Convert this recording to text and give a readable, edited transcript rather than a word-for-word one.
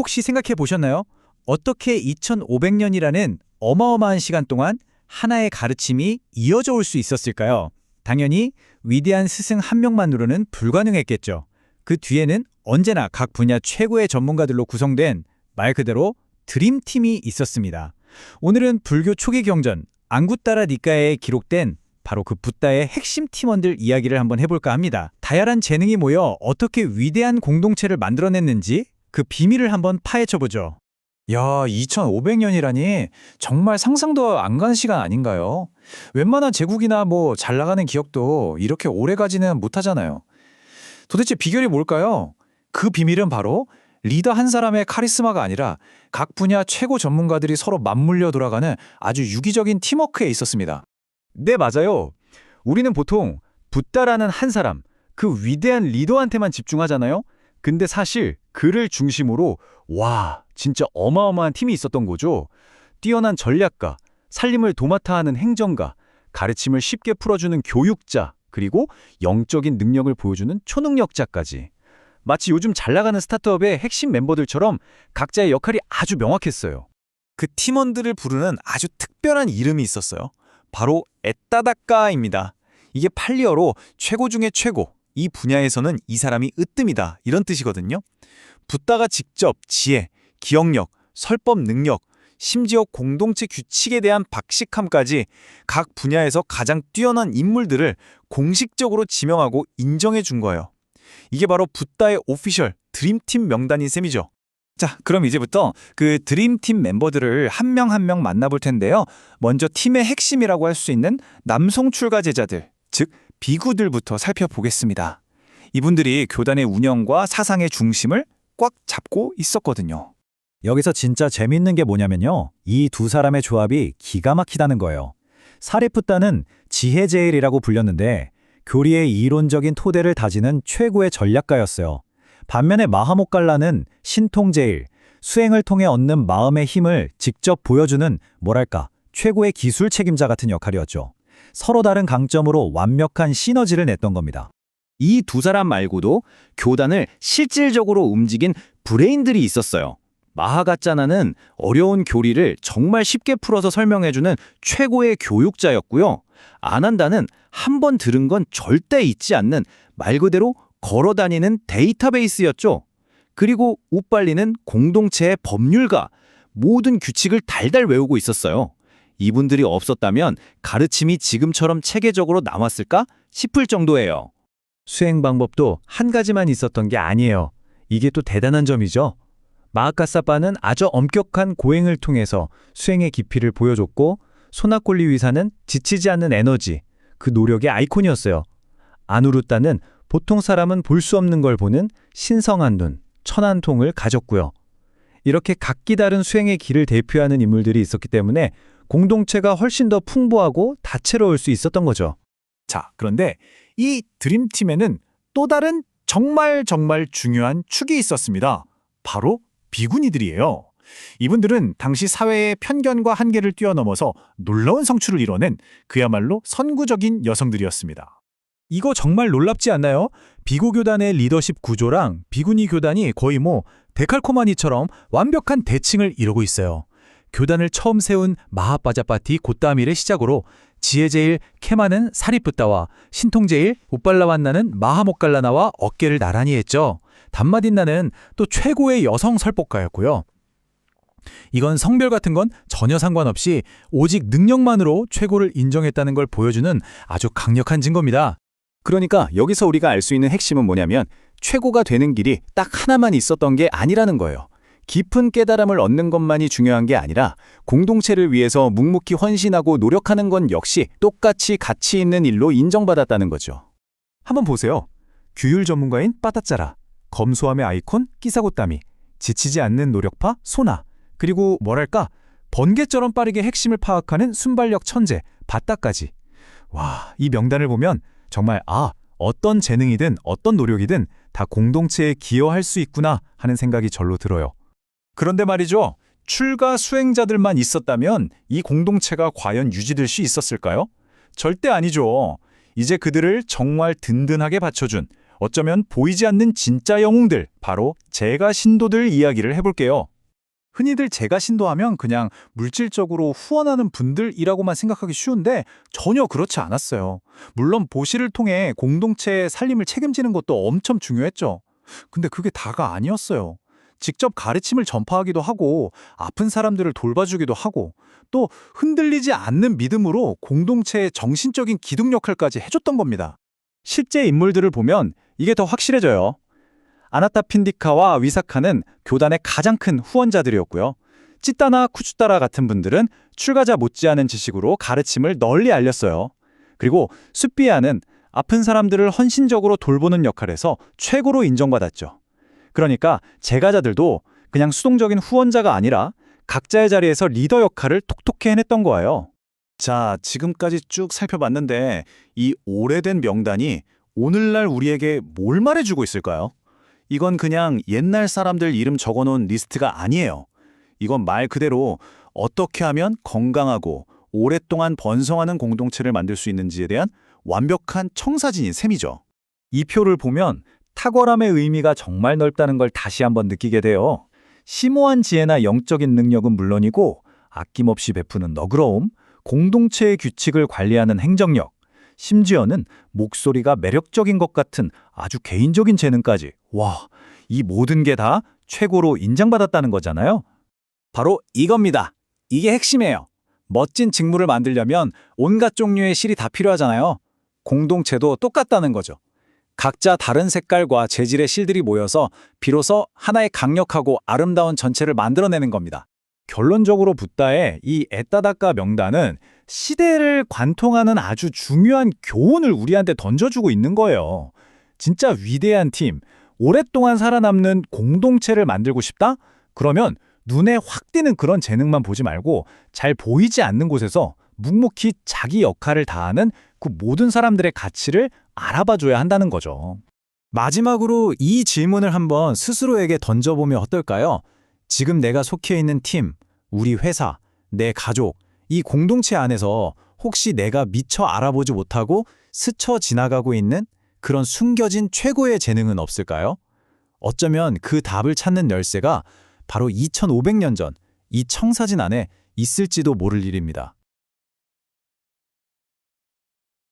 혹시 생각해 보셨나요? 어떻게 2500년이라는 어마어마한 시간 동안 하나의 가르침이 이어져 올 수 있었을까요? 당연히 위대한 스승 한 명만으로는 불가능했겠죠. 그 뒤에는 언제나 각 분야 최고의 전문가들로 구성된 말 그대로 드림팀이 있었습니다. 오늘은 불교 초기 경전 앙구따라 니까에 기록된 바로 그 붓다의 핵심 팀원들 이야기를 한번 해볼까 합니다. 다양한 재능이 모여 어떻게 위대한 공동체를 만들어냈는지 그 비밀을 한번 파헤쳐보죠. 야, 2500년이라니 정말 상상도 안 가는 시간 아닌가요? 웬만한 제국이나 잘 나가는 기업도 이렇게 오래 가지는 못하잖아요. 도대체 비결이 뭘까요? 그 비밀은 바로 리더 한 사람의 카리스마가 아니라 각 분야 최고 전문가들이 서로 맞물려 돌아가는 아주 유기적인 팀워크에 있었습니다. 네, 맞아요. 우리는 보통 붓다라는 한 사람, 그 위대한 리더한테만 집중하잖아요. 근데 사실 그를 중심으로 진짜 어마어마한 팀이 있었던 거죠. 뛰어난 전략가, 살림을 도맡아 하는 행정가, 가르침을 쉽게 풀어주는 교육자, 그리고 영적인 능력을 보여주는 초능력자까지. 마치 요즘 잘 나가는 스타트업의 핵심 멤버들처럼 각자의 역할이 아주 명확했어요. 그 팀원들을 부르는 아주 특별한 이름이 있었어요. 바로 에따다까입니다. 이게 팔리어로 최고 중에 최고, 이 분야에서는 이 사람이 으뜸이다 이런 뜻이거든요. 붓다가 직접 지혜, 기억력, 설법 능력, 심지어 공동체 규칙에 대한 박식함까지 각 분야에서 가장 뛰어난 인물들을 공식적으로 지명하고 인정해 준 거예요. 이게 바로 붓다의 오피셜 드림팀 명단인 셈이죠. 자, 그럼 이제부터 그 드림팀 멤버들을 한 명 한 명 만나볼 텐데요. 먼저 팀의 핵심이라고 할 수 있는 남성 출가 제자들, 즉 비구들부터 살펴보겠습니다. 이분들이 교단의 운영과 사상의 중심을 꽉 잡고 있었거든요. 여기서 진짜 재밌는 게 뭐냐면요. 이 두 사람의 조합이 기가 막히다는 거예요. 사리푸따는 지혜제일이라고 불렸는데 교리의 이론적인 토대를 다지는 최고의 전략가였어요. 반면에 마하모칼라는 신통제일, 수행을 통해 얻는 마음의 힘을 직접 보여주는 최고의 기술 책임자 같은 역할이었죠. 서로 다른 강점으로 완벽한 시너지를 냈던 겁니다. 이 두 사람 말고도 교단을 실질적으로 움직인 브레인들이 있었어요. 마하가짜나는 어려운 교리를 정말 쉽게 풀어서 설명해주는 최고의 교육자였고요. 아난다는 한 번 들은 건 절대 잊지 않는 말 그대로 걸어다니는 데이터베이스였죠. 그리고 우빨리는 공동체의 법률가, 모든 규칙을 달달 외우고 있었어요. 이분들이 없었다면 가르침이 지금처럼 체계적으로 남았을까 싶을 정도예요. 수행 방법도 한 가지만 있었던 게 아니에요. 이게 또 대단한 점이죠. 마하카사빠는 아주 엄격한 고행을 통해서 수행의 깊이를 보여줬고 소나콜리 위사는 지치지 않는 에너지, 그 노력의 아이콘이었어요. 아누루따는 보통 사람은 볼 수 없는 걸 보는 신성한 눈, 천안통을 가졌고요. 이렇게 각기 다른 수행의 길을 대표하는 인물들이 있었기 때문에 공동체가 훨씬 더 풍부하고 다채로울 수 있었던 거죠. 자, 그런데 이 드림팀에는 또 다른 정말 중요한 축이 있었습니다. 바로 비구니들이에요. 이분들은 당시 사회의 편견과 한계를 뛰어넘어서 놀라운 성취를 이뤄낸 그야말로 선구적인 여성들이었습니다. 이거 정말 놀랍지 않나요? 비구 교단의 리더십 구조랑 비구니 교단이 거의 데칼코마니처럼 완벽한 대칭을 이루고 있어요. 교단을 처음 세운 마하빠자파티 고따밀의 시작으로 지혜제일 케마는 사리푸따와 신통제일 우빨라완나는 마하모칼라나와 어깨를 나란히 했죠. 담마딘나는 또 최고의 여성 설법가였고요. 이건 성별 같은 건 전혀 상관없이 오직 능력만으로 최고를 인정했다는 걸 보여주는 아주 강력한 증거입니다. 그러니까 여기서 우리가 알 수 있는 핵심은 뭐냐면 최고가 되는 길이 딱 하나만 있었던 게 아니라는 거예요. 깊은 깨달음을 얻는 것만이 중요한 게 아니라 공동체를 위해서 묵묵히 헌신하고 노력하는 건 역시 똑같이 가치 있는 일로 인정받았다는 거죠. 한번 보세요. 규율 전문가인 빠따짜라, 검소함의 아이콘 끼사고따미, 지치지 않는 노력파 소나, 그리고 번개처럼 빠르게 핵심을 파악하는 순발력 천재 바따까지. 이 명단을 보면 정말 어떤 재능이든 어떤 노력이든 다 공동체에 기여할 수 있구나 하는 생각이 절로 들어요. 그런데 말이죠. 출가 수행자들만 있었다면 이 공동체가 과연 유지될 수 있었을까요? 절대 아니죠. 이제 그들을 정말 든든하게 받쳐준 어쩌면 보이지 않는 진짜 영웅들, 바로 제가 신도들 이야기를 해볼게요. 흔히들 제가 신도하면 그냥 물질적으로 후원하는 분들이라고만 생각하기 쉬운데 전혀 그렇지 않았어요. 물론 보시를 통해 공동체의 살림을 책임지는 것도 엄청 중요했죠. 근데 그게 다가 아니었어요. 직접 가르침을 전파하기도 하고 아픈 사람들을 돌봐주기도 하고 또 흔들리지 않는 믿음으로 공동체의 정신적인 기둥 역할까지 해줬던 겁니다. 실제 인물들을 보면 이게 더 확실해져요. 아나타핀디카와 위사카는 교단의 가장 큰 후원자들이었고요. 찌따나 쿠추따라 같은 분들은 출가자 못지않은 지식으로 가르침을 널리 알렸어요. 그리고 숫비아는 아픈 사람들을 헌신적으로 돌보는 역할에서 최고로 인정받았죠. 그러니까 제가자들도 그냥 수동적인 후원자가 아니라 각자의 자리에서 리더 역할을 톡톡히 해냈던 거예요. 자, 지금까지 쭉 살펴봤는데 이 오래된 명단이 오늘날 우리에게 뭘 말해주고 있을까요? 이건 그냥 옛날 사람들 이름 적어놓은 리스트가 아니에요. 이건 말 그대로 어떻게 하면 건강하고 오랫동안 번성하는 공동체를 만들 수 있는지에 대한 완벽한 청사진인 셈이죠. 이 표를 보면 탁월함의 의미가 정말 넓다는 걸 다시 한번 느끼게 돼요. 심오한 지혜나 영적인 능력은 물론이고 아낌없이 베푸는 너그러움, 공동체의 규칙을 관리하는 행정력, 심지어는 목소리가 매력적인 것 같은 아주 개인적인 재능까지. 와, 이 모든 게 다 최고로 인정받았다는 거잖아요. 바로 이겁니다. 이게 핵심이에요. 멋진 직무를 만들려면 온갖 종류의 실이 다 필요하잖아요. 공동체도 똑같다는 거죠. 각자 다른 색깔과 재질의 실들이 모여서 비로소 하나의 강력하고 아름다운 전체를 만들어내는 겁니다. 결론적으로 붓다의 이 에따다카 명단은 시대를 관통하는 아주 중요한 교훈을 우리한테 던져주고 있는 거예요. 진짜 위대한 팀, 오랫동안 살아남는 공동체를 만들고 싶다? 그러면 눈에 확 띄는 그런 재능만 보지 말고 잘 보이지 않는 곳에서 묵묵히 자기 역할을 다하는 그 모든 사람들의 가치를 알아봐줘야 한다는 거죠. 마지막으로 이 질문을 한번 스스로에게 던져보면 어떨까요? 지금 내가 속해 있는 팀, 우리 회사, 내 가족, 이 공동체 안에서 혹시 내가 미처 알아보지 못하고 스쳐 지나가고 있는 그런 숨겨진 최고의 재능은 없을까요? 어쩌면 그 답을 찾는 열쇠가 바로 2500년 전 이 청사진 안에 있을지도 모를 일입니다.